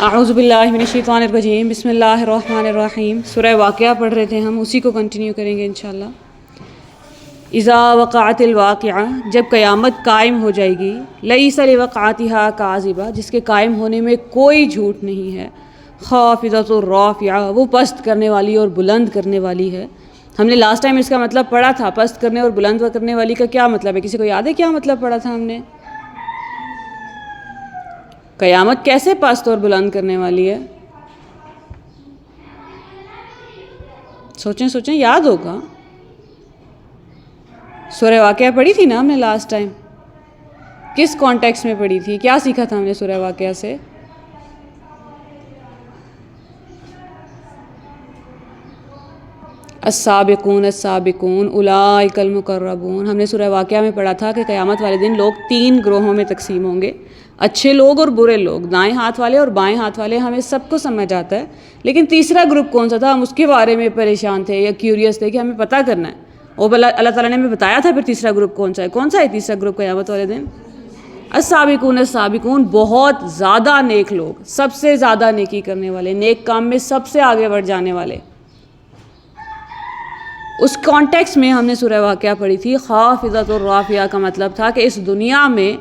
اعوذ باللہ من الشیطان الرجیم، بسم اللہ الرحمن الرحیم۔ سورہ واقعہ پڑھ رہے تھے ہم، اسی کو کنٹینیو کریں گے انشاءاللہ۔ اذا وقعت الواقعہ، جب قیامت قائم ہو جائے گی، لیس لوقعتها کاذبہ، جس کے قائم ہونے میں کوئی جھوٹ نہیں ہے، خافضۃ رافعہ، وہ پست کرنے والی اور بلند کرنے والی ہے۔ ہم نے لاسٹ ٹائم اس کا مطلب پڑھا تھا، پست کرنے اور بلند کرنے والی کا کیا مطلب ہے؟ کسی کو یاد ہے کیا مطلب پڑھا تھا ہم نے؟ قیامت کیسے پست اور بلند کرنے والی ہے؟ سوچیں یاد ہوگا۔ سورہ واقعہ پڑھی تھی نا ہم نے لاسٹ ٹائم، کس کانٹیکس میں پڑھی تھی؟ کیا سیکھا تھا ہم نے سورہ واقعہ سے؟ السابقون السابقون اولئک المقربون۔ ہم نے سورہ واقعہ میں پڑھا تھا کہ قیامت والے دن لوگ 3 گروہوں میں تقسیم ہوں گے، اچھے لوگ اور برے لوگ، دائیں ہاتھ والے اور بائیں ہاتھ والے، ہمیں سب کو سمجھ آتا ہے۔ لیکن تیسرا گروپ کون سا تھا؟ ہم اس کے بارے میں پریشان تھے یا کیوریس تھے کہ ہمیں پتہ کرنا ہے۔ اور اللہ تعالیٰ نے ہمیں بتایا تھا پھر تیسرا گروپ کون سا ہے۔ کون سا ہے تیسرا گروپ قیامت والے دن؟ السابقون السابقون، بہت زیادہ نیک لوگ، سب سے زیادہ نیکی کرنے والے، نیک کام میں سب سے آگے بڑھ جانے والے۔ اس کانٹیکس میں ہم نے سورہ واقعہ پڑھی تھی۔ خافضۃ الرافعہ کا مطلب تھا کہ اس دنیا میں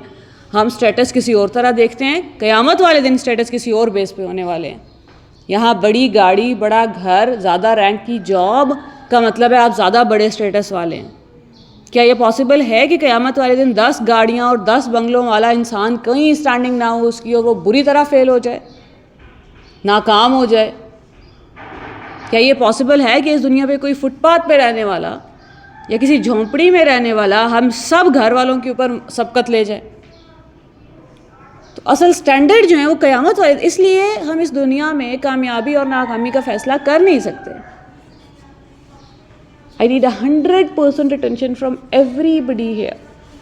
ہم سٹیٹس کسی اور طرح دیکھتے ہیں، قیامت والے دن سٹیٹس کسی اور بیس پہ ہونے والے ہیں۔ یہاں بڑی گاڑی، بڑا گھر، زیادہ رینک کی جاب کا مطلب ہے آپ زیادہ بڑے سٹیٹس والے ہیں۔ کیا یہ پاسبل ہے کہ قیامت والے دن 10 گاڑیاں اور 10 بنگلوں والا انسان کہیں اسٹینڈنگ نہ ہو اس کی، اور وہ بری طرح فیل ہو جائے، ناکام ہو جائے؟ کیا یہ پاسبل ہے کہ اس دنیا پہ کوئی فٹ پاتھ پہ رہنے والا یا کسی جھونپڑی میں رہنے والا ہم سب گھر والوں کے اوپر سبقت لے جائے؟ تو اصل سٹینڈرڈ جو ہیں وہ قیامت والے، اس لیے ہم اس دنیا میں کامیابی اور ناکامی کا فیصلہ کر نہیں سکتے۔ I need 100% attention from everybody here۔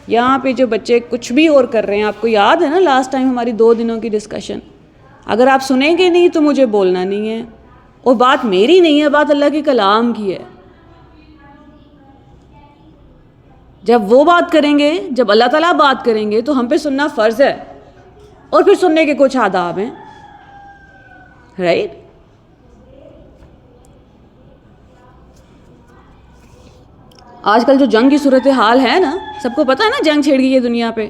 یہاں پہ جو بچے کچھ بھی اور کر رہے ہیں، آپ کو یاد ہے نا لاسٹ ٹائم ہماری 2 دنوں کی ڈسکشن؟ اگر آپ سنیں گے نہیں تو مجھے بولنا نہیں ہے، اور بات میری نہیں ہے، بات اللہ کے کلام کی ہے۔ جب وہ بات کریں گے، جب اللہ تعالیٰ بات کریں گے تو ہم پہ سننا فرض ہے، اور پھر سننے کے کچھ آداب ہیں، رائٹ؟ آج کل جو جنگ کی صورتحال ہے نا، سب کو پتہ ہے نا جنگ چھڑ گئی ہے دنیا پہ۔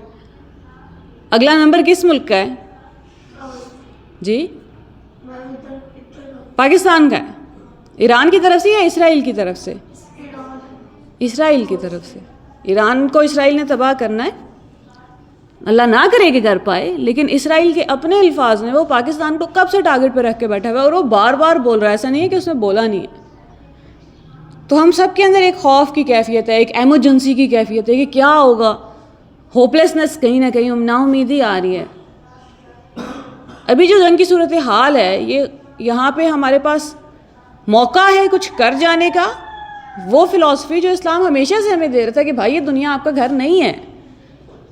اگلا نمبر کس ملک کا ہے؟ جی پاکستان کا ہے۔ ایران کی طرف سے یا اسرائیل کی طرف سے؟ اسرائیل کی طرف سے۔ ایران کو اسرائیل نے تباہ کرنا ہے، اللہ نہ کرے کہ کر پائے، لیکن اسرائیل کے اپنے الفاظ میں وہ پاکستان کو کب سے ٹارگٹ پہ رکھ کے بیٹھا ہوا ہے، اور وہ بار بار بول رہا ہے، ایسا نہیں ہے کہ اس نے بولا نہیں ہے۔ تو ہم سب کے اندر ایک خوف کی کیفیت ہے، ایک ایمرجنسی کی کیفیت ہے کہ کیا ہوگا، ہوپلیسنس، کہیں نہ کہیں نا امیدی آ رہی ہے۔ ابھی جو جنگ کی صورتحال ہے، یہاں پہ ہمارے پاس موقع ہے کچھ کر جانے کا، وہ فلسفی جو اسلام ہمیشہ سے ہمیں دے رہا تھا کہ بھائی یہ دنیا آپ کا گھر نہیں ہے،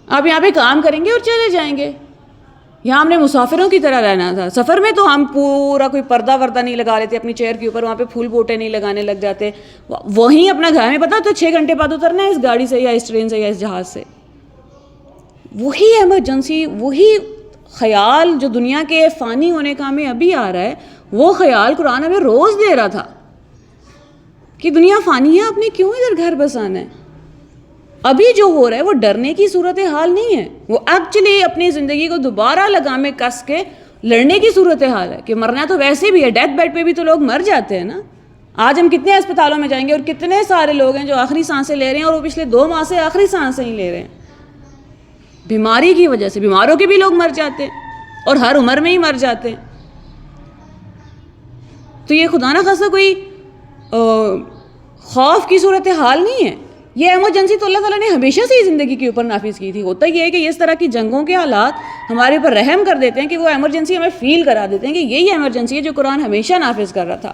آپ یہاں پہ کام کریں گے اور چلے جائیں گے۔ یہاں ہم نے مسافروں کی طرح رہنا تھا۔ سفر میں تو ہم پورا کوئی پردہ وردہ نہیں لگا لیتے اپنی چیئر کے اوپر، وہاں پہ پھول بوٹے نہیں لگانے لگ جاتے، وہیں اپنا گھر میں پتہ تو 6 گھنٹے بعد اترنا ہے اس گاڑی سے یا اس ٹرین سے یا اس جہاز سے۔ وہی ایمرجنسی، وہی خیال جو دنیا کے فانی ہونے کا ہمیں ابھی آ رہا ہے، وہ خیال قرآن ہمیں روز دے رہا تھا کہ دنیا فانی ہے، آپ نے کیوں ادھر گھر بسانا ہے؟ ابھی جو ہو رہا ہے وہ ڈرنے کی صورتحال نہیں ہے، وہ ایکچولی اپنی زندگی کو دوبارہ لگامے کس کے لڑنے کی صورتحال ہے کہ مرنا تو ویسے بھی ہے، ڈیتھ بیڈ پہ بھی تو لوگ مر جاتے ہیں نا۔ آج ہم کتنے اسپتالوں میں جائیں گے اور کتنے سارے لوگ ہیں جو آخری سانسیں لے رہے ہیں، اور وہ پچھلے 2 ماہ سے آخری سانسیں ہی لے رہے ہیں بیماری کی وجہ سے۔ بیماروں کے بھی لوگ مر جاتے ہیں، اور ہر عمر میں ہی مر جاتے ہیں۔ تو یہ خدا نہ خاصہ کوئی خوف کی صورتحال نہیں ہے، یہ ایمرجنسی تو اللہ تعالیٰ نے ہمیشہ سے ہی زندگی کے اوپر نافذ کی تھی۔ ہوتا یہ ہے کہ اس طرح کی جنگوں کے حالات ہمارے اوپر رحم کر دیتے ہیں کہ وہ ایمرجنسی ہمیں فیل کرا دیتے ہیں کہ یہی ایمرجنسی ہے جو قرآن ہمیشہ نافذ کر رہا تھا۔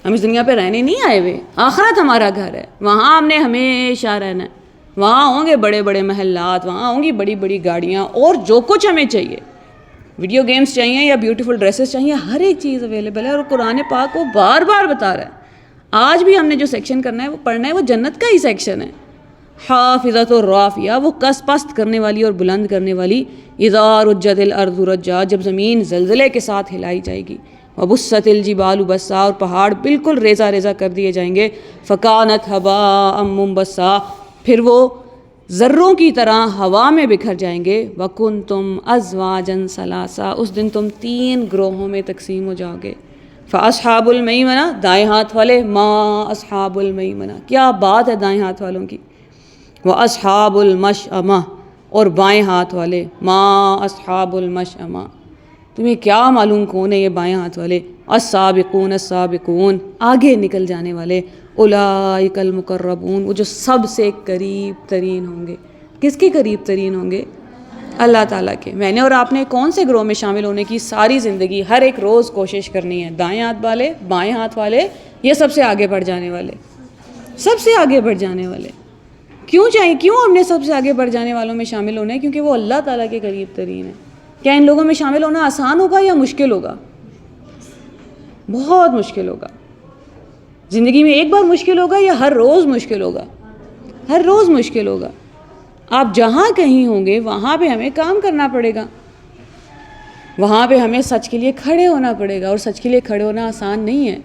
ہم اس دنیا پہ رہنے نہیں آئے ہوئے، آخرت ہمارا گھر ہے، وہاں ہم نے ہمیشہ رہنا ہے۔ وہاں ہوں گے بڑے بڑے محلات، وہاں ہوں گی بڑی بڑی گاڑیاں، اور جو کچھ ہمیں چاہیے، ویڈیو گیمز چاہیے یا بیوٹیفل ڈریسز چاہیے، ہر ایک چیز اویلیبل ہے۔ اور قرآن پاک وہ بار بار بتا رہا ہے، آج بھی ہم نے جو سیکشن کرنا ہے وہ پڑھنا ہے، وہ جنت کا ہی سیکشن ہے۔ حافظۃ الرافیہ، وہ کس پست کرنے والی اور بلند کرنے والی، اذا رجت الارض رجا، جب زمین زلزلے کے ساتھ ہلائی جائے گی، وبست الجبال بسا، اور پہاڑ بالکل ریزہ ریزہ کر دیے جائیں گے، فکانت ہباء منبثا، پھر وہ ذروں کی طرح ہوا میں بکھر جائیں گے، وکنتم ازواجا ثلاثا، اس دن تم 3 گروہوں میں تقسیم ہو جاؤ گے، فاصحاب المیمنہ، دائیں ہاتھ والے، ما اصحاب المیمنہ، کیا بات ہے دائیں ہاتھ والوں کی، واصحاب المشأمہ، اور بائیں ہاتھ والے، ما اصحاب المشأمہ، تمہیں کیا معلوم کون ہے یہ بائیں ہاتھ والے، السابقون السابقون، آگے نکل جانے والے، اولئک المقربون، وہ جو سب سے قریب ترین ہوں گے، کس کے قریب ترین ہوں گے؟ اللہ تعالیٰ کے۔ میں نے اور آپ نے کون سے گروہ میں شامل ہونے کی ساری زندگی ہر ایک روز کوشش کرنی ہے؟ دائیں ہاتھ والے، بائیں ہاتھ والے، یہ سب سے آگے بڑھ جانے والے، سب سے آگے بڑھ جانے والے۔ کیوں چاہیے، کیوں ہم نے سب سے آگے بڑھ جانے والوں میں شامل ہونا ہے؟ کیونکہ وہ اللہ تعالیٰ کے قریب ترین ہے۔ کیا ان لوگوں میں شامل ہونا آسان ہوگا یا مشکل ہوگا؟ بہت مشکل ہوگا۔ زندگی میں ایک بار مشکل ہوگا یا ہر روز مشکل ہوگا؟ ہر روز مشکل ہوگا۔ آپ جہاں کہیں ہوں گے وہاں پہ ہمیں کام کرنا پڑے گا، وہاں پہ ہمیں سچ کے لیے کھڑے ہونا پڑے گا، اور سچ کے لیے کھڑے ہونا آسان نہیں ہے۔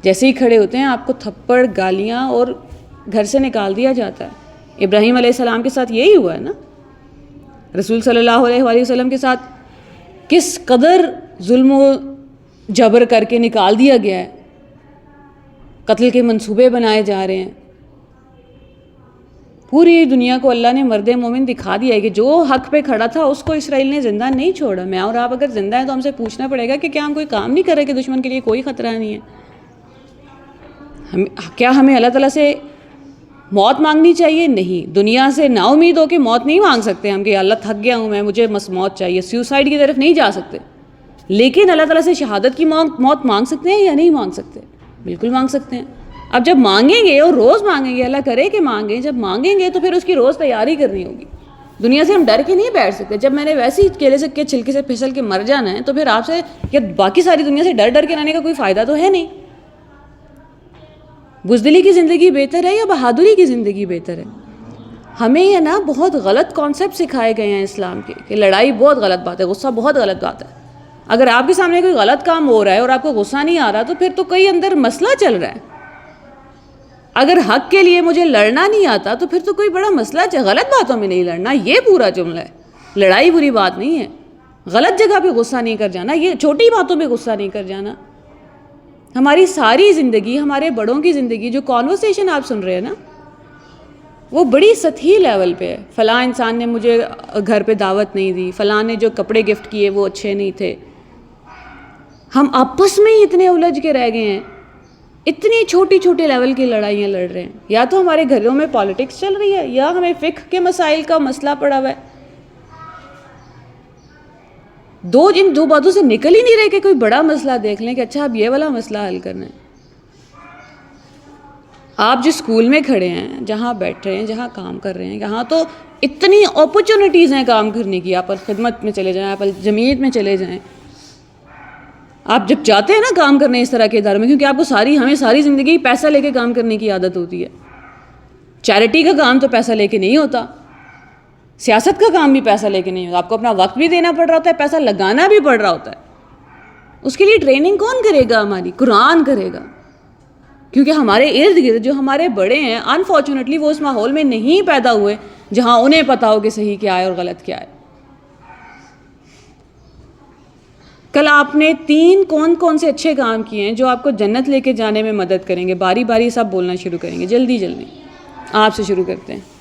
جیسے ہی کھڑے ہوتے ہیں آپ کو تھپڑ، گالیاں اور گھر سے نکال دیا جاتا ہے۔ ابراہیم علیہ السلام کے ساتھ یہی ہوا ہے نا، رسول صلی اللہ علیہ وآلہ وسلم کے ساتھ کس قدر ظلم و جبر کر کے نکال دیا گیا ہے، قتل کے منصوبے بنائے جا رہے ہیں۔ پوری دنیا کو اللہ نے مرد مومن دکھا دیا ہے کہ جو حق پہ کھڑا تھا اس کو اسرائیل نے زندہ نہیں چھوڑا۔ میں اور آپ اگر زندہ ہیں تو ہم سے پوچھنا پڑے گا کہ کیا ہم کوئی کام نہیں کر رہے کہ دشمن کے لیے کوئی خطرہ نہیں ہے؟ کیا ہمیں اللہ تعالیٰ سے موت مانگنی چاہیے؟ نہیں۔ دنیا سے نا امید ہو کے موت نہیں مانگ سکتے ہم کہ اللہ تھک گیا ہوں میں، مجھے بس موت چاہیے، سیوسائڈ کی طرف نہیں جا سکتے، لیکن اللہ تعالیٰ سے شہادت کی موت مانگ سکتے ہیں یا نہیں مانگ سکتے؟ بالکل مانگ سکتے ہیں۔ اب جب مانگیں گے اور روز مانگیں گے، اللہ کرے کہ مانگیں، جب مانگیں گے تو پھر اس کی روز تیاری کرنی ہوگی۔ دنیا سے ہم ڈر کے نہیں بیٹھ سکتے۔ جب میں نے ویسے ہی کیلے سے کے چھلکے سے پھسل کے مر جانا ہے تو پھر آپ سے یا باقی ساری دنیا سے ڈر ڈر کے رہنے کا کوئی فائدہ تو ہے نہیں۔ بزدلی کی زندگی بہتر ہے یا بہادری کی زندگی بہتر ہے؟ ہمیں یہ نا بہت غلط کانسیپٹ سکھائے گئے ہیں اسلام کے کہ لڑائی بہت غلط بات ہے، غصہ بہت غلط بات ہے۔ اگر آپ کے سامنے کوئی غلط کام ہو رہا ہے اور آپ کو غصہ نہیں آ رہا تو پھر تو کوئی اندر مسئلہ چل رہا ہے۔ اگر حق کے لیے مجھے لڑنا نہیں آتا تو پھر تو کوئی بڑا مسئلہ غلط باتوں میں نہیں لڑنا، یہ پورا جملہ ہے۔ لڑائی بری بات نہیں ہے، غلط جگہ پہ غصہ نہیں کر جانا، یہ چھوٹی باتوں پہ غصہ نہیں کر جانا۔ ہماری ساری زندگی، ہمارے بڑوں کی زندگی، جو کانورسیشن آپ سن رہے ہیں نا، وہ بڑی سطحی لیول پہ ہے۔ فلاں انسان نے مجھے گھر پہ دعوت نہیں دی، فلاں نے جو کپڑے گفٹ کیے وہ اچھے نہیں تھے۔ ہم آپس میں ہی اتنے الجھ کے رہ گئے ہیں، اتنی چھوٹی چھوٹی لیول کی لڑائیاں لڑ رہے ہیں۔ یا تو ہمارے گھروں میں پالیٹکس چل رہی ہے یا ہمیں فقہ کے مسائل کا مسئلہ پڑا ہوا ہے۔ ان دو باتوں سے نکل ہی نہیں رہے کہ کوئی بڑا مسئلہ دیکھ لیں کہ اچھا اب یہ والا مسئلہ حل کرنا ہے۔ آپ جس اسکول میں کھڑے ہیں، جہاں بیٹھ رہے ہیں، جہاں کام کر رہے ہیں، یہاں تو اتنی اپرچونیٹیز ہیں کام کرنے کی۔ آپ خدمت میں چلے جائیں، آپ جمعیت میں چلے جائیں، آپ جب جاتے ہیں نا کام کرنے اس طرح کے اداروں میں، کیونکہ آپ کو ہمیں ساری زندگی پیسہ لے کے کام کرنے کی عادت ہوتی ہے۔ چیریٹی کا کام تو پیسہ لے کے نہیں ہوتا، سیاست کا کام بھی پیسہ لے کے نہیں ہوتا۔ آپ کو اپنا وقت بھی دینا پڑ رہا ہوتا ہے، پیسہ لگانا بھی پڑ رہا ہوتا ہے۔ اس کے لیے ٹریننگ کون کرے گا؟ ہماری قرآن کرے گا، کیونکہ ہمارے ارد گرد جو ہمارے بڑے ہیں انفارچونیٹلی وہ اس ماحول میں نہیں پیدا ہوئے جہاں انہیں پتا ہو کہ صحیح کیا ہے اور غلط کیا ہے۔ کل آپ نے 3 کون سے اچھے کام کیے ہیں جو آپ کو جنت لے کے جانے میں مدد کریں گے؟ باری باری سب بولنا شروع کریں گے، جلدی جلدی۔ آپ سے شروع کرتے ہیں۔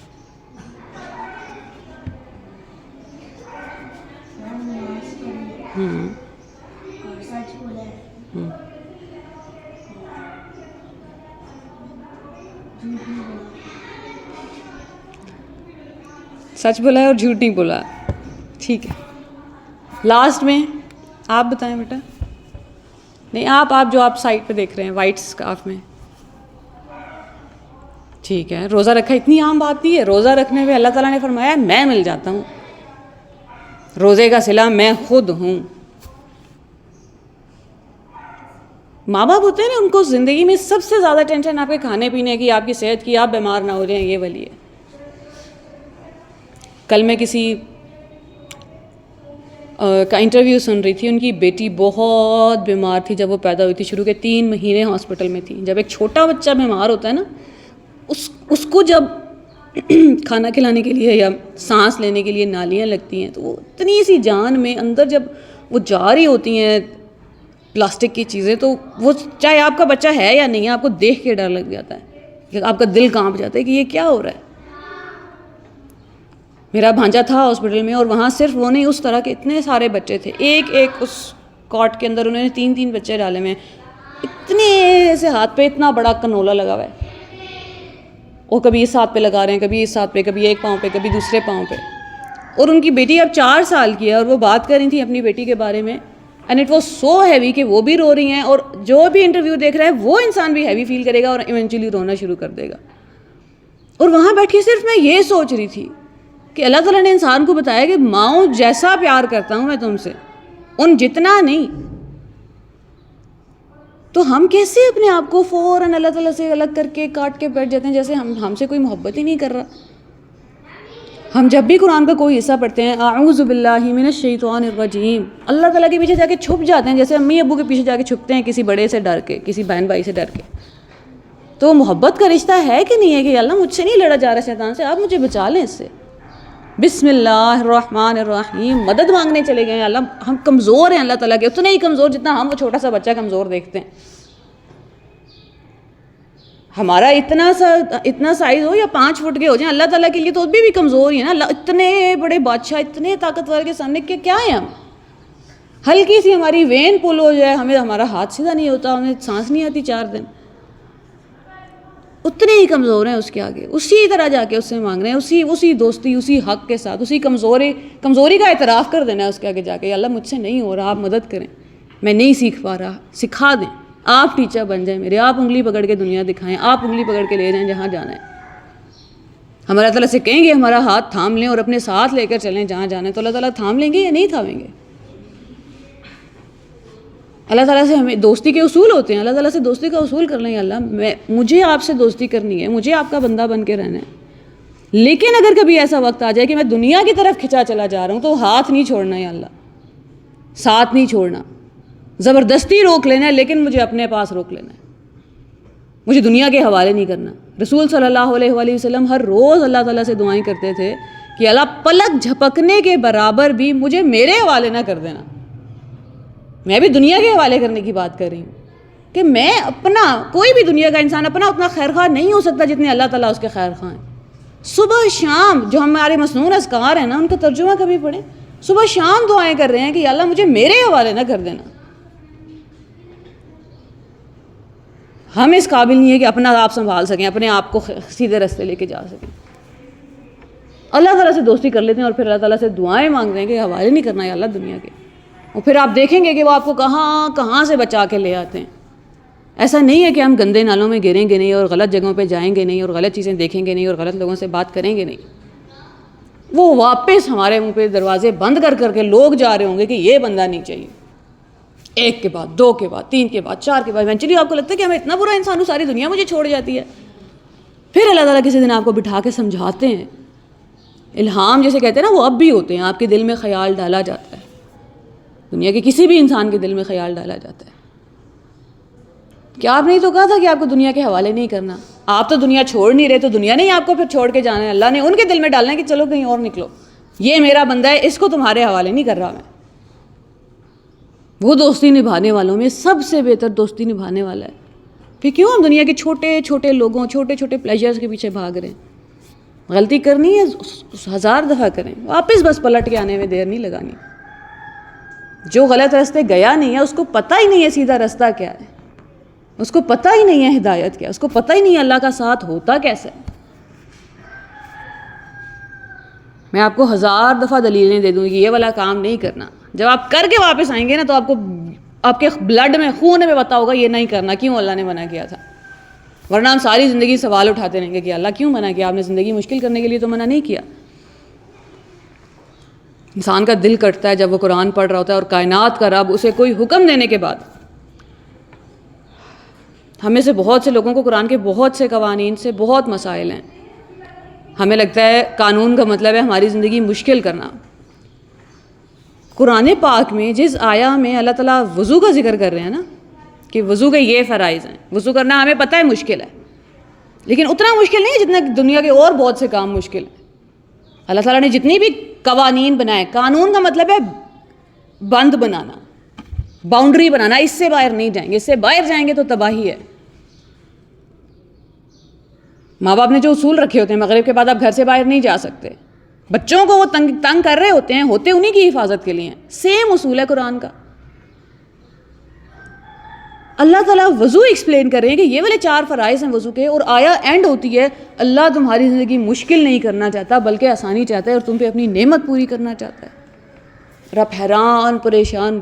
سچ بولا ہے اور جھوٹ نہیں بولا، ٹھیک ہے۔ لاسٹ میں آپ بتائیں بیٹا، نہیں آپ جو آپ سائٹ پہ دیکھ رہے ہیں وائٹ اسکارف میں، ٹھیک ہے۔ روزہ رکھا اتنی عام بات نہیں ہے۔ روزہ رکھنے میں اللہ تعالیٰ نے فرمایا میں مل جاتا ہوں، روزے کا صلہ میں خود ہوں۔ ماں باپ ہوتے ہیں نا، ان کو زندگی میں سب سے زیادہ ٹینشن آپ کے کھانے پینے کی، آپ کی صحت کی، آپ بیمار نہ ہو جائیں، یہ والی ہے۔ کل میں کسی کا انٹرویو سن رہی تھی، ان کی بیٹی بہت بیمار تھی جب وہ پیدا ہوئی تھی، شروع کے 3 مہینے ہاسپٹل میں تھی. جب ایک چھوٹا بچہ بیمار ہوتا ہے نا، اس کو جب کھانا کھلانے کے لیے یا سانس لینے کے لیے نالیاں لگتی ہیں تو وہ اتنی سی جان میں اندر جب وہ جا رہی ہوتی ہیں پلاسٹک کی چیزیں، تو وہ چاہے آپ کا بچہ ہے یا نہیں ہے، آپ کو دیکھ کے ڈر لگ جاتا ہے کہ آپ کا دل کانپ جاتا ہے کہ یہ کیا ہو رہا ہے. میرا بھانجا تھا ہاسپٹل میں، اور وہاں صرف وہ نہیں، اس طرح کے اتنے سارے بچے تھے، ایک اس کاٹ کے اندر انہوں نے 3 بچے ڈالے میں، اتنے ایسے ہاتھ پہ اتنا بڑا کنولا لگا ہوا ہے، اور کبھی اس ہاتھ پہ لگا رہے ہیں، کبھی اس ہاتھ پہ، کبھی ایک پاؤں پہ، کبھی دوسرے پاؤں پہ. اور ان کی بیٹی اب 4 سال کی ہے، اور وہ بات کر رہی تھی اپنی بیٹی کے بارے میں، and it was so heavy کہ وہ بھی رو رہی ہیں، اور جو بھی انٹرویو دیکھ رہا ہے وہ انسان بھی ہیوی فیل کرے گا اور ایونچولی رونا شروع کر دے گا. اور وہاں بیٹھ کے صرف میں یہ سوچ رہی تھی کہ اللہ تعالیٰ نے انسان کو بتایا کہ ماؤں جیسا پیار کرتا ہوں میں تم سے، ان جتنا نہیں. تو ہم کیسے اپنے آپ کو فوراً اللہ تعالیٰ سے الگ کر کے کاٹ کے بیٹھ جاتے ہیں جیسے ہم سے کوئی محبت ہی نہیں کر رہا. ہم جب بھی قرآن کا کوئی حصہ پڑھتے ہیں اعوذ باللہ من الشیطان الرجیم، اللہ تعالیٰ کے پیچھے جا کے چھپ جاتے ہیں جیسے امی ابو کے پیچھے جا کے چھپتے ہیں کسی بڑے سے ڈر کے، کسی بہن بھائی سے ڈر کے. تو محبت کا رشتہ ہے کہ نہیں ہے کہ اللہ مجھ سے نہیں لڑا جا رہا شیطان سے، آپ مجھے بچا لیں اس سے. بسم اللہ الرحمن الرحیم، مدد مانگنے چلے گئے ہیں. اللہ ہم کمزور ہیں اللہ تعالیٰ کے، اتنے ہی کمزور جتنا ہم وہ چھوٹا سا بچہ کمزور دیکھتے ہیں. ہمارا اتنا سائز ہو یا 5 فٹ کے ہو جائیں، اللہ تعالیٰ کے لیے تو بھی کمزور ہی ہے نا. اللہ اتنے بڑے بادشاہ، اتنے طاقتور کے سامنے کیا ہے ہم؟ ہلکی سی ہماری وین پل ہو جائے، ہمارا ہاتھ سیدھا نہیں ہوتا، ہمیں سانس نہیں آتی 4 دن، اتنے ہی کمزور ہیں اس کے آگے. اسی طرح جا کے اس سے مانگ رہے ہیں، اسی دوستی، اسی حق کے ساتھ، اسی کمزوری کا اعتراف کر دینا ہے اس کے آگے جا کے. اللہ مجھ سے نہیں ہو رہا، آپ مدد کریں، میں نہیں سیکھ پا رہا، سکھا دیں، آپ ٹیچر بن جائیں میرے، آپ انگلی پکڑ کے دنیا دکھائیں، آپ انگلی پکڑ کے لے جائیں جہاں جانا ہے. ہم اللہ تعالیٰ سے کہیں گے ہمارا ہاتھ تھام لیں اور اپنے ساتھ لے کر چلیں جہاں جانا ہے، تو اللہ تعالیٰ تھام لیں گے یا نہیں تھامیں گے؟ اللہ تعالیٰ سے ہمیں دوستی کے اصول ہوتے ہیں، اللہ تعالیٰ سے دوستی کا اصول کر لیں. اللہ مجھے آپ سے دوستی کرنی ہے، مجھے آپ کا بندہ بن کے رہنا ہے، لیکن اگر کبھی ایسا وقت آ جائے کہ میں دنیا کی طرف کھنچا چلا جا رہا ہوں تو ہاتھ نہیں چھوڑنا ہے، اللہ ساتھ نہیں چھوڑنا، زبردستی روک لینا ہے، لیکن مجھے اپنے پاس روک لینا ہے، مجھے دنیا کے حوالے نہیں کرنا. رسول صلی اللہ علیہ وآلہ وسلم ہر روز اللہ تعالیٰ سے دعائیں کرتے تھے کہ اللہ پلک جھپکنے کے برابر بھی مجھے میرے حوالے نہ کر دینا. میں بھی دنیا کے حوالے کرنے کی بات کر رہی ہوں کہ میں اپنا، کوئی بھی دنیا کا انسان اپنا اتنا خیر خواہ نہیں ہو سکتا جتنے اللہ تعالیٰ اس کے خیر خواہ ہیں. صبح شام جو ہمارے مسنون اذکار ہیں نا، ان کا ترجمہ کبھی پڑھیں، صبح شام دعائیں کر رہے ہیں کہ اللہ مجھے میرے حوالے نہ کر دینا. ہم اس قابل نہیں ہے کہ اپنا آپ سنبھال سکیں، اپنے آپ کو سیدھے راستے لے کے جا سکیں. اللہ تعالیٰ سے دوستی کر لیتے ہیں اور پھر اللہ تعالیٰ سے دعائیں مانگ رہے ہیں کہ حوالے نہیں کرنا ہے اللہ دنیا کے، اور پھر آپ دیکھیں گے کہ وہ آپ کو کہاں سے بچا کے لے آتے ہیں. ایسا نہیں ہے کہ ہم گندے نالوں میں گریں گے نہیں اور غلط جگہوں پہ جائیں گے نہیں اور غلط چیزیں دیکھیں گے نہیں اور غلط لوگوں سے بات کریں گے نہیں. وہ واپس ہمارے منہ پہ دروازے بند کر کے لوگ جا رہے ہوں گے کہ یہ بندہ نہیں چاہیے، 1 کے بعد 2 کے بعد 3 کے بعد 4 کے بعد ایونچولی آپ کو لگتا ہے کہ ہمیں اتنا برا انسان ہوں، ساری دنیا مجھے چھوڑ جاتی ہے. پھر اللہ تعالیٰ کسی دن آپ کو بٹھا کے سمجھاتے ہیں. الہام جیسے کہتے ہیں نا، وہ اب بھی ہوتے ہیں، آپ کے دل میں خیال ڈالا جاتا ہے، دنیا کے کسی بھی انسان کے دل میں خیال ڈالا جاتا ہے. کیا آپ نے تو کہا تھا کہ آپ کو دنیا کے حوالے نہیں کرنا؟ آپ تو دنیا چھوڑ نہیں رہے، تو دنیا نے ہی آپ کو پھر چھوڑ کے جانا ہے. اللہ نے ان کے دل میں ڈالنا ہے کہ چلو کہیں اور نکلو، یہ میرا بندہ ہے، اس کو تمہارے حوالے نہیں کر رہا میں. وہ دوستی نبھانے والوں میں سب سے بہتر دوستی نبھانے والا ہے. پھر کیوں ہم دنیا کے چھوٹے چھوٹے لوگوں، چھوٹے چھوٹے پلیجرز کے پیچھے بھاگ رہے ہیں؟ غلطی کرنی ہے 1000 دفعہ کریں، واپس بس پلٹ کے آنے میں دیر نہیں لگانی. جو غلط راستے گیا نہیں ہے اس کو پتہ ہی نہیں ہے سیدھا راستہ کیا ہے، اس کو پتہ ہی نہیں ہے ہدایت کیا، اس کو پتہ ہی نہیں ہے اللہ کا ساتھ ہوتا کیسے. میں آپ کو 1000 دفعہ دلیلیں دے دوں گی یہ والا کام نہیں کرنا. جب آپ کر کے واپس آئیں گے نا تو آپ کو، آپ کے بلڈ میں، خون میں پتا ہوگا یہ نہیں کرنا، کیوں اللہ نے منع کیا تھا. ورنہ ہم ساری زندگی سوال اٹھاتے رہیں گے کہ اللہ کیوں منع کیا، آپ نے زندگی مشکل کرنے کے لیے تو منع نہیں کیا. انسان کا دل کٹتا ہے جب وہ قرآن پڑھ رہا ہوتا ہے اور کائنات کا رب اسے کوئی حکم دینے کے بعد. ہمیں سے بہت سے لوگوں کو قرآن کے بہت سے قوانین سے بہت مسائل ہیں، ہمیں لگتا ہے قانون کا مطلب ہے ہماری زندگی مشکل کرنا. قرآن پاک میں جس آیا میں اللہ تعالیٰ وضو کا ذکر کر رہے ہیں نا کہ وضو کے یہ فرائض ہیں. وضو کرنا ہمیں پتہ ہے مشکل ہے, لیکن اتنا مشکل نہیں ہے جتنا دنیا کے اور بہت سے کام مشکل ہیں. اللہ تعالیٰ نے جتنی بھی قوانین بنائے, قانون کا مطلب ہے بند بنانا, باؤنڈری بنانا, اس سے باہر نہیں جائیں گے, اس سے باہر جائیں گے تو تباہی ہے. ماں باپ نے جو اصول رکھے ہوتے ہیں, مغرب کے بعد آپ گھر سے باہر نہیں جا سکتے, بچوں کو وہ تنگ کر رہے ہوتے ہیں, ہوتے انہی کی حفاظت کے لیے ہیں. سیم اصول ہے قرآن کا. اللہ تعالیٰ وضو ایکسپلین کر رہے ہیں کہ یہ والے 4 فرائض ہیں وضو کے, اور آیا اینڈ ہوتی ہے اللہ تمہاری زندگی مشکل نہیں کرنا چاہتا بلکہ آسانی چاہتا ہے اور تم پہ اپنی نعمت پوری کرنا چاہتا ہے. رب حیران پریشان,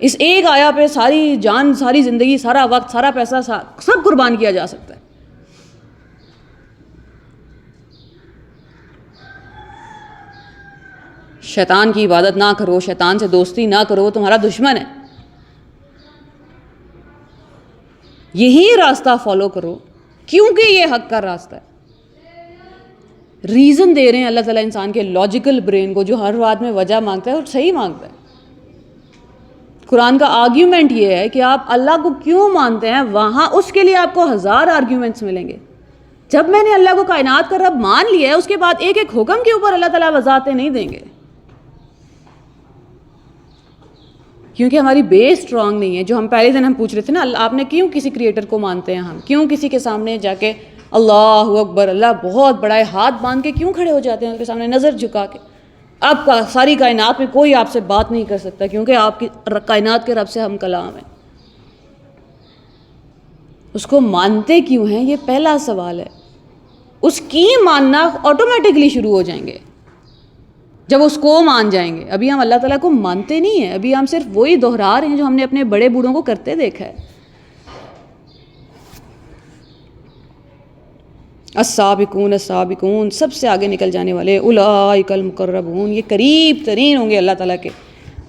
اس ایک آیا پہ ساری جان, ساری زندگی, سارا وقت, سارا پیسہ سب قربان کیا جا سکتا ہے. شیطان کی عبادت نہ کرو, شیطان سے دوستی نہ کرو, وہ تمہارا دشمن ہے. یہی راستہ فالو کرو کیونکہ یہ حق کا راستہ ہے. ریزن دے رہے ہیں اللہ تعالیٰ انسان کے لاجیکل برین کو, جو ہر بات میں وجہ مانگتا ہے اور صحیح مانگتا ہے. قرآن کا آرگیومنٹ یہ ہے کہ آپ اللہ کو کیوں مانتے ہیں, وہاں اس کے لیے آپ کو 1000 آرگیومنٹس ملیں گے. جب میں نے اللہ کو کائنات کا رب مان لیا ہے, اس کے بعد ایک ایک حکم کے اوپر اللہ تعالیٰ وضاحتیں نہیں دیں گے, کیونکہ ہماری بیس اسٹرانگ نہیں ہے. جو ہم پہلے دن ہم پوچھ رہے تھے نا, آپ نے کیوں کسی کریٹر کو مانتے ہیں, ہم کیوں کسی کے سامنے جا کے اللہ اکبر, اللہ بہت بڑا ہے, ہاتھ باندھ کے کیوں کھڑے ہو جاتے ہیں ان کے سامنے نظر جھکا کے. اب ساری کائنات میں کوئی آپ سے بات نہیں کر سکتا کیونکہ آپ کی کائنات کے رب سے ہم کلام ہیں. اس کو مانتے کیوں ہیں, یہ پہلا سوال ہے. اس کی ماننا آٹومیٹکلی شروع ہو جائیں گے جب اس کو مان جائیں گے. ابھی ہم اللہ تعالیٰ کو مانتے نہیں ہیں, ابھی ہم صرف وہی دہرا رہے ہیں جو ہم نے اپنے بڑے بوڑھوں کو کرتے دیکھا ہے. السابقون السابقون, سب سے آگے نکل جانے والے, اولئک المقربون, یہ قریب ترین ہوں گے اللہ تعالیٰ کے.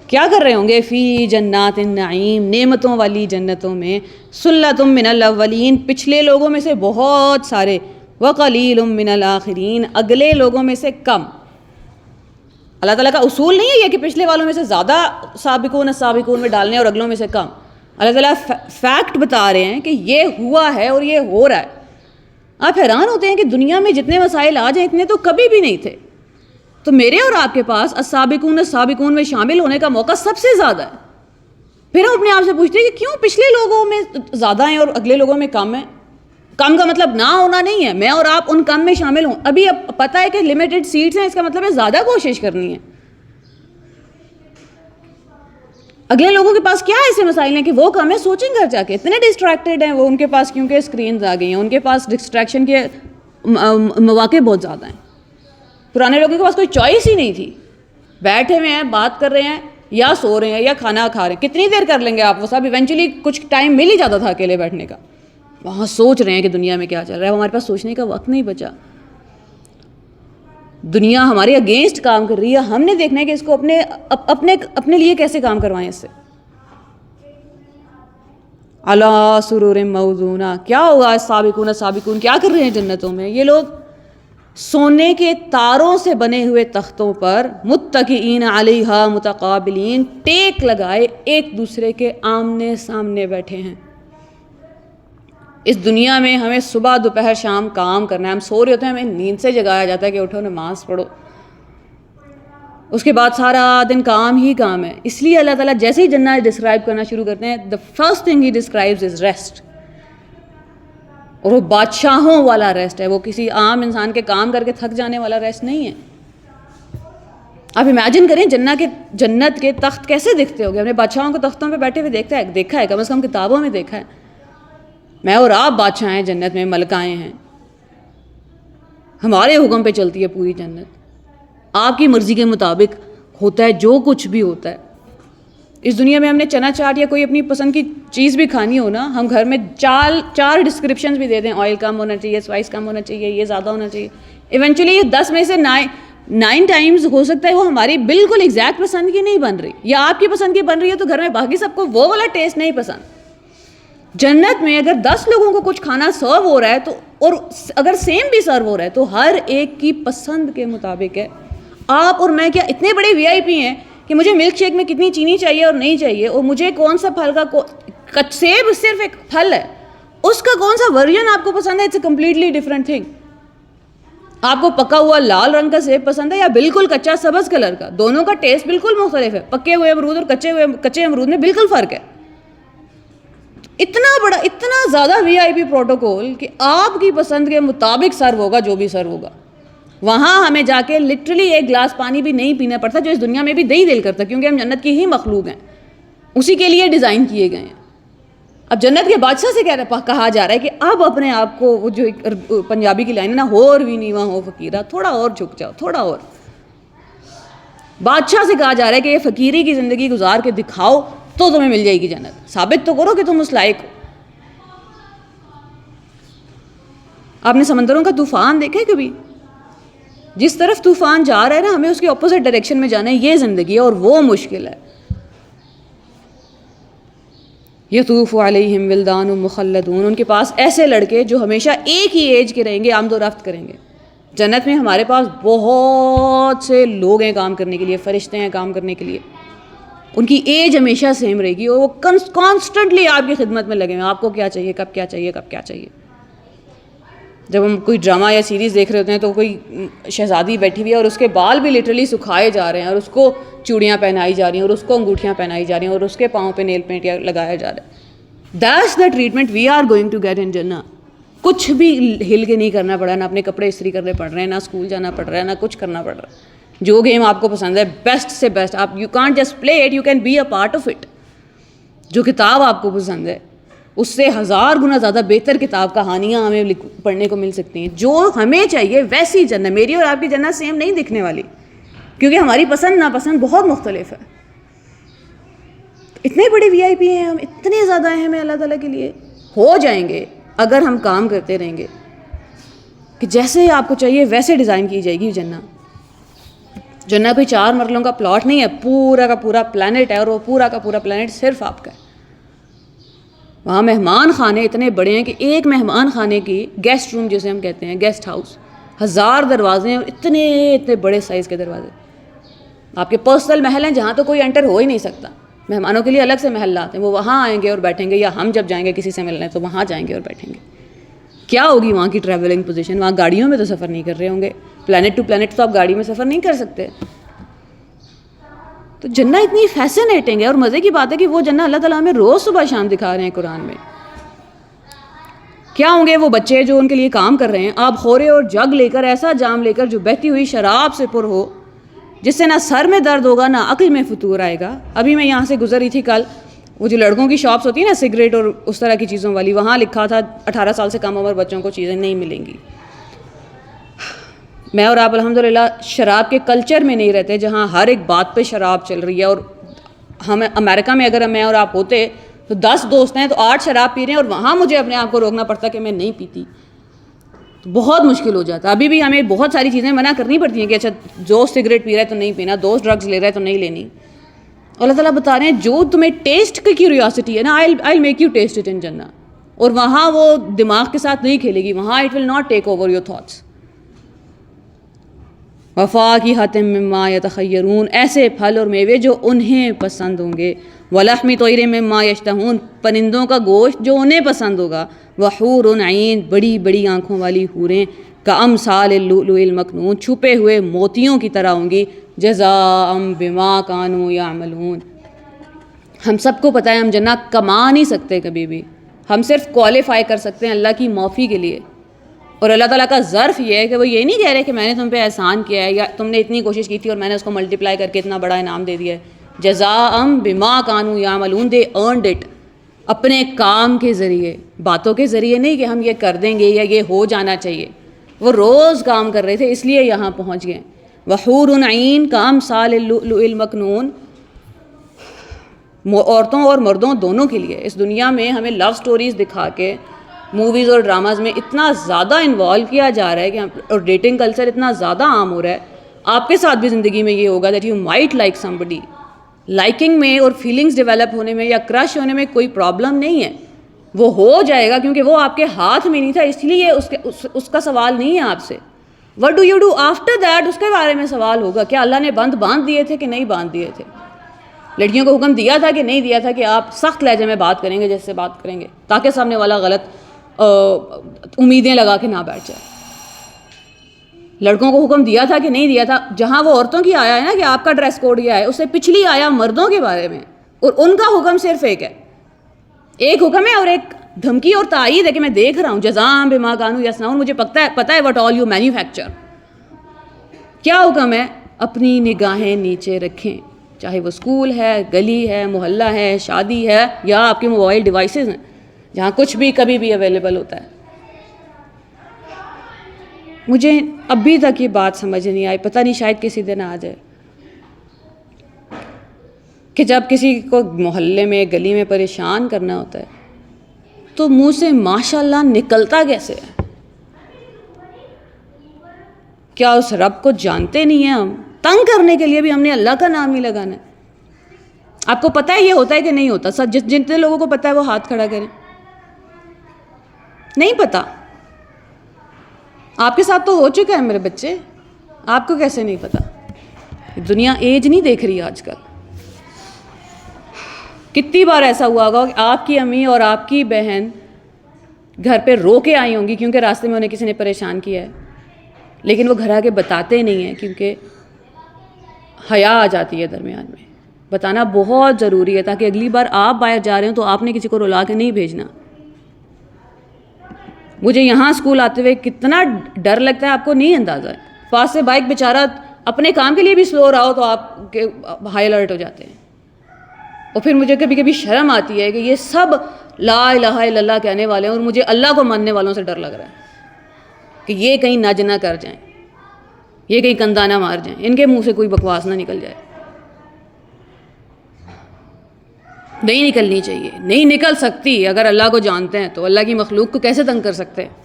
کیا کر رہے ہوں گے, فی جنات النعیم, نعمتوں والی جنتوں میں, ثلۃ من الاولین, پچھلے لوگوں میں سے بہت سارے, وقلیل من الاخرین, اگلے لوگوں میں سے کم. اللہ تعالیٰ کا اصول نہیں ہے یہ کہ پچھلے والوں میں سے زیادہ سابقون السابقون میں ڈالنے اور اگلوں میں سے کم. اللہ تعالیٰ فیکٹ بتا رہے ہیں کہ یہ ہوا ہے اور یہ ہو رہا ہے. آپ حیران ہوتے ہیں کہ دنیا میں جتنے مسائل آ جائیں اتنے تو کبھی بھی نہیں تھے, تو میرے اور آپ کے پاس السابقون السابقون میں شامل ہونے کا موقع سب سے زیادہ ہے. پھر ہم اپنے آپ سے پوچھتے ہیں کہ کیوں پچھلے لوگوں میں زیادہ ہیں اور اگلے لوگوں میں کم ہیں. کم کا مطلب نہ ہونا نہیں ہے, میں اور آپ ان کم میں شامل ہوں. ابھی اب پتہ ہے کہ لمیٹڈ سیٹس ہیں, اس کا مطلب ہے زیادہ کوشش کرنی ہے. اگلے لوگوں کے پاس کیا ایسے مسائل ہیں کہ وہ کم ہے, سوچیں گھر جا کے, اتنے ڈسٹریکٹیڈ ہیں وہ, ان کے پاس کیونکہ اسکرینز آ گئی ہیں, ان کے پاس ڈسٹریکشن کے مواقع بہت زیادہ ہیں. پرانے لوگوں کے پاس کوئی چوائس ہی نہیں تھی, بیٹھے ہوئے ہیں, بات کر رہے ہیں, یا سو رہے ہیں یا کھانا کھا رہے ہیں. کتنی دیر کر لیں گے آپ وہ سب, ایونچولی کچھ ٹائم مل ہی جاتا تھا اکیلے بیٹھنے کا. وہاں سوچ رہے ہیں کہ دنیا میں کیا چل رہا ہے, ہمارے پاس سوچنے کا وقت نہیں بچا. دنیا ہمارے اگینسٹ کام کر رہی ہے, ہم نے دیکھنا ہے کہ اس کو اپنے لیے کیسے کام کروائیں. اس سے علی سرور موضونہ, کیا ہوگا سابقون سابقون کیا کر رہے ہیں جنتوں میں, یہ لوگ سونے کے تاروں سے بنے ہوئے تختوں پر, متکئین علیہا متقابلین, ٹیک لگائے ایک دوسرے کے آمنے سامنے بیٹھے ہیں. اس دنیا میں ہمیں صبح دوپہر شام کام کرنا ہے, ہم سو رہے ہوتے ہیں, ہمیں نیند سے جگایا جاتا ہے کہ اٹھو نماز پڑھو, اس کے بعد سارا دن کام ہی کام ہے. اس لیے اللہ تعالیٰ جیسے ہی جنت ڈسکرائب کرنا شروع کرتے ہیں, the first thing he describes is rest, اور وہ بادشاہوں والا ریسٹ ہے, وہ کسی عام انسان کے کام کر کے تھک جانے والا ریسٹ نہیں ہے. آپ امیجن کریں جنت کے تخت کیسے دکھتے ہو گے. ہم نے بادشاہوں کو تختوں پہ بیٹھے ہوئے دیکھا ہے, کم از کم کتابوں میں دیکھا ہے. میں اور آپ بادشاہ ہیں جنت میں, ملکائیں ہیں, ہمارے حکم پہ چلتی ہے پوری جنت, آپ کی مرضی کے مطابق ہوتا ہے جو کچھ بھی ہوتا ہے. اس دنیا میں ہم نے چنا چاٹ یا کوئی اپنی پسند کی چیز بھی کھانی ہو نا, ہم گھر میں چار ڈسکرپشنز بھی دے دیں, آئل کم ہونا چاہیے, اسپائس کم ہونا چاہیے, یہ زیادہ ہونا چاہیے. ایونچولی یہ 10 میں سے 9 ٹائمز ہو سکتا ہے وہ ہماری بالکل ایگزیکٹ پسند کی نہیں بن رہی, یا آپ کی پسند کی بن رہی ہے, تو گھر میں باقی سب کو وہ والا ٹیسٹ نہیں پسند. جنت میں اگر 10 لوگوں کو کچھ کھانا سرو ہو رہا ہے تو اور اگر سیم بھی سرو ہو رہا ہے تو ہر ایک کی پسند کے مطابق ہے. آپ اور میں کیا اتنے بڑے وی آئی پی ہیں کہ مجھے ملک شیک میں کتنی چینی چاہیے اور نہیں چاہیے, اور مجھے کون سا پھل کا سیب صرف ایک پھل ہے, اس کا کون سا ورژن آپ کو پسند ہے, it's a completely different thing. آپ کو پکا ہوا لال رنگ کا سیب پسند ہے یا بالکل کچا سبز کلر کا, دونوں کا ٹیسٹ بالکل مختلف ہے. پکے ہوئے امرود اور کچے امرود میں بالکل فرق ہے. اتنا بڑا اتنا زیادہ وی آئی پی پروٹوکول کہ آپ کی پسند کے مطابق سرو ہوگا جو بھی سرو ہوگا. وہاں ہمیں جا کے لٹرلی ایک گلاس پانی بھی نہیں پینا پڑتا, جو اس دنیا میں بھی نہیں دل کرتا, کیونکہ ہم جنت کی ہی مخلوق ہیں, اسی کے لیے ڈیزائن کیے گئے ہیں. اب جنت کے بادشاہ سے کہا جا رہا ہے کہ اب اپنے آپ کو, وہ جو پنجابی کی لائن ہے نا, ہور بھی نیواں ہو فقیرہ, تھوڑا اور جھک جاؤ, تھوڑا اور. بادشاہ سے کہا جا رہا ہے کہ یہ فقیری کی زندگی گزار کے دکھاؤ تو تمہیں مل جائے گی جنت, ثابت تو کرو کہ تم اس لائق ہو. آپ نے سمندروں کا طوفان دیکھا ہے کبھی؟ جس طرف طوفان جا رہا ہے نا, ہمیں اس کے اپوزٹ ڈائریکشن میں جانا ہے. یہ زندگی ہے اور وہ مشکل ہے. یطوف علیہم ولدان مخلدون, ان کے پاس ایسے لڑکے جو ہمیشہ ایک ہی ایج کے رہیں گے, آمد و رفت کریں گے. جنت میں ہمارے پاس بہت سے لوگ ہیں کام کرنے کے لیے, فرشتے ہیں کام کرنے کے لیے, ان کی ایج ہمیشہ سیم رہے گی, اور وہ کانسٹنٹلی آپ کی خدمت میں لگے ہوئے, آپ کو کیا چاہیے, کب کیا چاہیے, کب کیا چاہیے. جب ہم کوئی ڈرامہ یا سیریز دیکھ رہے ہوتے ہیں تو کوئی شہزادی بیٹھی ہوئی ہے اور اس کے بال بھی لٹرلی سکھائے جا رہے ہیں, اور اس کو چوڑیاں پہنائی جا رہی ہیں, اور اس کو انگوٹھیاں پہنائی جا رہی ہیں, اور اس کے پاؤں پہ نیل پینٹ لگایا جا رہا ہے. That's the treatment we are going to get in جنہ. کچھ بھی ہل کے نہیں کرنا پڑا, نہ اپنے کپڑے استری کرنے پڑ رہے ہیں, نہ اسکول جانا پڑ رہا ہے, نہ کچھ کرنا پڑ رہا ہے. جو گیم آپ کو پسند ہے بیسٹ سے بیسٹ, آپ you can't just play it, you can be a part of it. جو کتاب آپ کو پسند ہے اس سے 1000 گنا زیادہ بہتر کتاب کہانیاں ہمیں پڑھنے کو مل سکتی ہیں. جو ہمیں چاہیے ویسی جنت, میری اور آپ کی جنت سیم نہیں دکھنے والی, کیونکہ ہماری پسند ناپسند بہت مختلف ہے. اتنے بڑے وی آئی پی ہیں ہم, اتنے زیادہ اہم ہیں اللہ تعالیٰ کے لیے. ہو جائیں گے اگر ہم کام کرتے رہیں گے کہ جیسے آپ کو چاہیے ویسے ڈیزائن کی جائے گی جنت. جنت کوئی 4 مرلوں کا پلاٹ نہیں ہے, پورا کا پورا پلانٹ ہے, اور وہ پورا کا پورا پلانٹ صرف آپ کا ہے. وہاں مہمان خانے اتنے بڑے ہیں کہ ایک مہمان خانے کی گیسٹ روم جسے ہم کہتے ہیں, گیسٹ ہاؤس, 1000 دروازے ہیں, اور اتنے بڑے سائز کے دروازے. آپ کے پرسنل محل ہیں جہاں تو کوئی انٹر ہو ہی نہیں سکتا. مہمانوں کے لیے الگ سے محل لاتے ہیں, وہ وہاں آئیں گے اور بیٹھیں گے, یا ہم جب جائیں گے کسی سے ملنے تو وہاں جائیں گے اور بیٹھیں گے. کیا ہوگی وہاں کی ٹریولنگ پوزیشن؟ وہاں گاڑیوں میں تو سفر نہیں کر رہے ہوں گے, پلانٹ ٹو پلانٹ تو آپ گاڑی میں سفر نہیں کر سکتے. تو جنت اتنی فیسینیٹنگ ہے, اور مزے کی بات ہے کہ وہ جنت اللہ تعالیٰ ہمیں روز صبح شام دکھا رہے ہیں قرآن میں. کیا ہوں گے وہ بچے جو ان کے لیے کام کر رہے ہیں, آپ خورے اور جگ لے کر, ایسا جام لے کر جو بہتی ہوئی شراب سے پر ہو, جس سے نہ سر میں درد ہوگا نہ عقل میں فطور آئے گا. ابھی میں یہاں سے گزر رہی تھی کل, وہ جو لڑکوں کی شاپس ہوتی ہیں نا سگریٹ اور اس طرح کی چیزوں والی, وہاں لکھا تھا 18 سال سے کم عمر بچوں کو چیزیں نہیں ملیں گی. میں اور آپ الحمدللہ شراب کے کلچر میں نہیں رہتے جہاں ہر ایک بات پہ شراب چل رہی ہے. اور ہم امریکہ میں اگر میں اور آپ ہوتے تو 10 دوست ہیں تو 8 شراب پی رہے ہیں, اور وہاں مجھے اپنے آپ کو روکنا پڑتا کہ میں نہیں پیتی, تو بہت مشکل ہو جاتا. ابھی بھی ہمیں بہت ساری چیزیں منع کرنی پڑتی ہیں کہ اچھا دوست سگریٹ پی رہا ہے تو نہیں پینا, دوست ڈرگز لے رہا ہے تو نہیں لینی. اللہ تعالیٰ بتا رہے ہیں جو تمہیں ٹیسٹ کی کیوریوسٹی ہے نا, I make you test it in جنہ. اور وہاں وہ دماغ کے ساتھ نہیں کھیلے گی, وہاں it will not take over your thoughts. وفاکہۃ مما یتخیرون, ایسے پھل اور میوے جو انہیں پسند ہوں گے. ولحم طیر مما یشتہون, پرندوں کا گوشت جو انہیں پسند ہوگا. وحور عین, بڑی بڑی آنکھوں والی حوریں. کامثال اللؤلؤ المکنون, چھپے ہوئے موتیوں کی طرح ہوں گی. جزاء بما کانوا یعملون. ہم سب کو پتہ ہے ہم جنت کما نہیں سکتے کبھی بھی, ہم صرف کوالیفائی کر سکتے ہیں اللہ کی معافی کے لیے. اور اللہ تعالیٰ کا ظرف یہ ہے کہ وہ یہ نہیں کہہ رہے کہ میں نے تم پہ احسان کیا ہے, یا تم نے اتنی کوشش کی تھی اور میں نے اس کو ملٹیپلائی کر کے اتنا بڑا انعام دے دیا ہے. جزاء بما کانوا یعملون, دے ارنڈ اٹ, اپنے کام کے ذریعے, باتوں کے ذریعے نہیں کہ ہم یہ کر دیں گے یا یہ ہو جانا چاہیے. وہ روز کام کر رہے تھے اس لیے یہاں پہنچ گئے. وحور عین کامثال اللؤلؤ المکنون, عورتوں اور مردوں دونوں کے لیے. اس دنیا میں ہمیں لو سٹوریز دکھا کے موویز اور ڈراماز میں اتنا زیادہ انوالو کیا جا رہا ہے کہ اور ڈیٹنگ کلچر اتنا زیادہ عام ہو رہا ہے. آپ کے ساتھ بھی زندگی میں یہ ہوگا that you might like somebody. Liking میں اور فیلنگز ڈیولپ ہونے میں یا کرش ہونے میں کوئی پرابلم نہیں ہے, وہ ہو جائے گا کیونکہ وہ آپ کے ہاتھ میں نہیں تھا، اس لیے اس کا سوال نہیں ہے آپ سے. What do you do after that, اس کے بارے میں سوال ہوگا. کیا اللہ نے بند باندھ دیے تھے کہ نہیں باندھ دیے تھے؟ لڑکیوں کو حکم دیا تھا کہ نہیں دیا تھا کہ آپ سخت لہجے میں بات کریں گے جیسے بات کریں گے تاکہ سامنے والا غلط امیدیں لگا کے نہ بیٹھ جائے. لڑکوں کو حکم دیا تھا کہ نہیں دیا تھا؟ جہاں وہ عورتوں کی آیا ہے نا کہ آپ کا ڈریس کوڈ یہ ہے، اس سے پچھلی آیا مردوں کے بارے میں، اور ان کا حکم صرف ایک ہے، ایک حکم ہے اور ایک دھمکی اور تائید ہے کہ میں دیکھ رہا ہوں جزاء بما کانوا یصنعون، مجھے پتہ ہے وٹ آل یو مینوفیکچر. کیا حکم ہے؟ اپنی نگاہیں نیچے رکھیں، چاہے وہ اسکول ہے، گلی ہے، محلہ ہے، شادی ہے، یا آپ کے موبائل ڈیوائسز ہیں جہاں کچھ بھی کبھی بھی اویلیبل ہوتا ہے. مجھے ابھی تک یہ بات سمجھ نہیں آئی، پتہ نہیں شاید کسی دن آ جائے، کہ جب کسی کو محلے میں گلی میں پریشان کرنا ہوتا ہے تو منہ سے ماشاء اللہ نکلتا کیسے ہے؟ کیا اس رب کو جانتے نہیں ہیں ہم؟ تنگ کرنے کے لیے بھی ہم نے اللہ کا نام ہی لگانا ہے. آپ کو پتہ ہے یہ ہوتا ہے کہ نہیں ہوتا؟ سب جتنے لوگوں کو پتہ ہے وہ ہاتھ کھڑا کریں. نہیں پتہ؟ آپ کے ساتھ تو ہو چکا ہے میرے بچے، آپ کو کیسے نہیں پتہ؟ دنیا ایج نہیں دیکھ رہی آج کل. کتنی بار ایسا ہوا ہوگا کہ آپ کی امی اور آپ کی بہن گھر پہ رو کے آئی ہوں گی کیونکہ راستے میں انہیں کسی نے پریشان کیا ہے، لیکن وہ گھر آ کے بتاتے نہیں ہیں کیونکہ حیا آ جاتی ہے درمیان میں. بتانا بہت ضروری ہے تاکہ اگلی بار آپ باہر جا رہے ہوں تو آپ نے کسی کو رلا کے نہیں بھیجنا. مجھے یہاں اسکول آتے ہوئے کتنا ڈر لگتا ہے آپ کو نہیں اندازہ ہے. پاس سے بائک بیچارہ اپنے کام کے لیے بھی سلو رہا ہو تو آپ ہائی الرٹ ہو جاتے ہیں. اور پھر مجھے کبھی کبھی شرم آتی ہے کہ یہ سب لا الہ الا اللہ کہنے والے ہیں اور مجھے اللہ کو ماننے والوں سے ڈر لگ رہا ہے کہ یہ کہیں نج نہ کر جائیں، یہ کہیں کندھا نہ مار جائیں، ان کے منہ سے کوئی بکواس نہ نکل جائے. نہیں نکلنی چاہیے، نہیں نکل سکتی. اگر اللہ کو جانتے ہیں تو اللہ کی مخلوق کو کیسے تنگ کر سکتے ہیں؟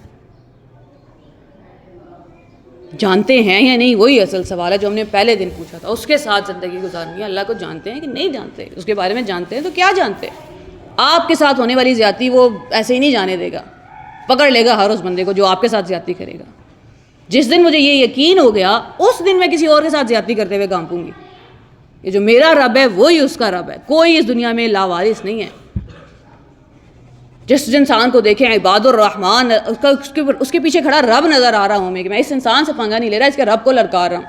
جانتے ہیں یا نہیں، وہی اصل سوال ہے جو ہم نے پہلے دن پوچھا تھا. اس کے ساتھ زندگی گزارنی ہے. اللہ کو جانتے ہیں کہ نہیں جانتے؟ اس کے بارے میں جانتے ہیں تو کیا جانتے ہیں؟ آپ کے ساتھ ہونے والی زیادتی وہ ایسے ہی نہیں جانے دے گا، پکڑ لے گا ہر اس بندے کو جو آپ کے ساتھ زیادتی کرے گا. جس دن مجھے یہ یقین ہو گیا اس دن میں کسی اور کے ساتھ زیادتی کرتے ہوئے کانپوں گی. یہ جو میرا رب ہے وہی اس کا رب ہے، کوئی اس دنیا میں لاوارث نہیں ہے. جس انسان کو دیکھیں عباد الرحمن، اس کے پیچھے کھڑا رب نظر آ رہا ہوں میں کہ میں اس انسان سے پنگا نہیں لے رہا، اس کے رب کو لڑکا رہا ہوں.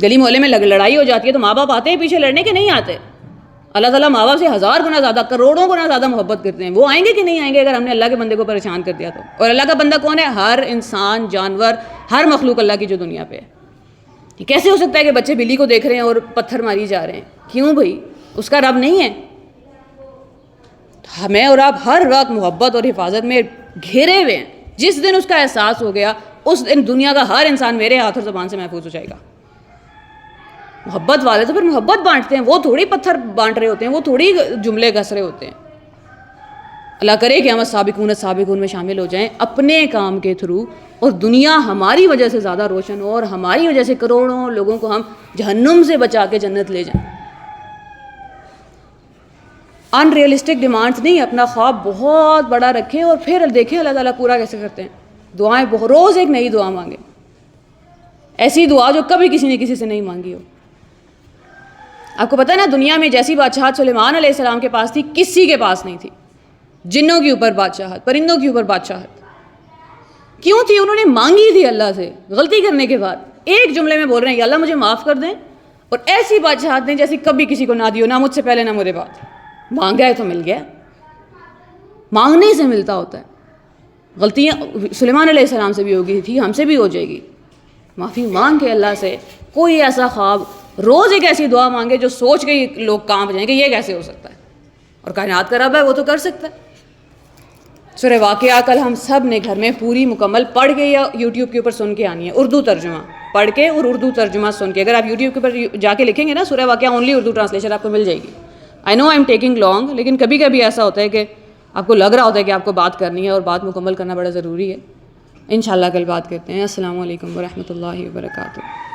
گلی محلے میں لڑائی ہو جاتی ہے تو ماں باپ آتے ہیں پیچھے لڑنے کے؟ نہیں آتے. اللہ تعالیٰ ماں باپ سے 1000 گنا زیادہ، کروڑوں گنا زیادہ محبت کرتے ہیں. وہ آئیں گے کہ نہیں آئیں گے اگر ہم نے اللہ کے بندے کو پریشان کر دیا تو؟ اور اللہ کا بندہ کون ہے؟ ہر انسان، جانور، ہر مخلوق اللہ کی جو دنیا پہ ہے. یہ کیسے ہو سکتا ہے کہ بچے بلی کو دیکھ رہے ہیں اور پتھر ماری جا رہے ہیں؟ کیوں بھائی؟ اس کا رب نہیں ہے؟ ہمیں اور آپ ہر وقت محبت اور حفاظت میں گھیرے ہوئے ہیں. جس دن اس کا احساس ہو گیا اس دن دنیا کا ہر انسان میرے ہاتھ اور زبان سے محفوظ ہو جائے گا. محبت والے تو پھر محبت بانٹتے ہیں، وہ تھوڑی پتھر بانٹ رہے ہوتے ہیں، وہ تھوڑی جملے گھس رہے ہوتے ہیں. اللہ کرے کہ ہم سابقون میں شامل ہو جائیں اپنے کام کے تھرو، اور دنیا ہماری وجہ سے زیادہ روشن ہو اور ہماری وجہ سے کروڑوں لوگوں کو ہم جہنم سے بچا کے جنت لے جائیں. ان ریئلسٹک ڈیمانڈس نہیں، اپنا خواب بہت بڑا رکھیں اور پھر دیکھیں اللہ تعالیٰ پورا کیسے کرتے ہیں. دعائیں روز ایک نئی دعا مانگیں، ایسی دعا جو کبھی کسی نے کسی سے نہیں مانگی ہو. آپ کو پتہ ہے نا دنیا میں جیسی بادشاہت سلیمان علیہ السلام کے پاس تھی کسی کے پاس نہیں تھی. جنوں کے اوپر بادشاہت، پرندوں کے اوپر بادشاہت. کیوں تھی؟ انہوں نے مانگی تھی اللہ سے غلطی کرنے کے بعد. ایک جملے میں بول رہے ہیں کہ اللہ مجھے معاف کر دیں اور ایسی بادشاہت دیں جیسی کبھی کسی کو نہ دی ہو، نہ مجھ سے پہلے نہ میرے بعد. مانگا ہے تو مل گیا. مانگنے سے ملتا ہوتا ہے. غلطیاں سلیمان علیہ السلام سے بھی ہو گئی تھی، ہم سے بھی ہو جائے گی. معافی مانگ کے اللہ سے کوئی ایسا خواب، روز ایک ایسی دعا مانگے جو سوچ کے لوگ کانپ جائیں کہ یہ کیسے ہو سکتا ہے، اور کائنات کا رب ہے وہ تو کر سکتا ہے. سورہ واقعہ کل ہم سب نے گھر میں پوری مکمل پڑھ کے یا یوٹیوب کے اوپر سن کے آنی ہے. اردو ترجمہ پڑھ کے اور اردو ترجمہ سن کے. اگر آپ یوٹیوب کے اوپر جا کے لکھیں گے نا سورہ واقعہ اونلی اردو ٹرانسلیشن آپ کو مل جائے گی. آئی نو آئی ایم ٹیکنگ لانگ، لیکن کبھی کبھی ایسا ہوتا ہے کہ آپ کو لگ رہا ہوتا ہے کہ آپ کو بات کرنی ہے اور بات مکمل کرنا بڑا ضروری ہے. انشاءاللہ کل بات کرتے ہیں. السلام علیکم ورحمۃ اللہ وبرکاتہ.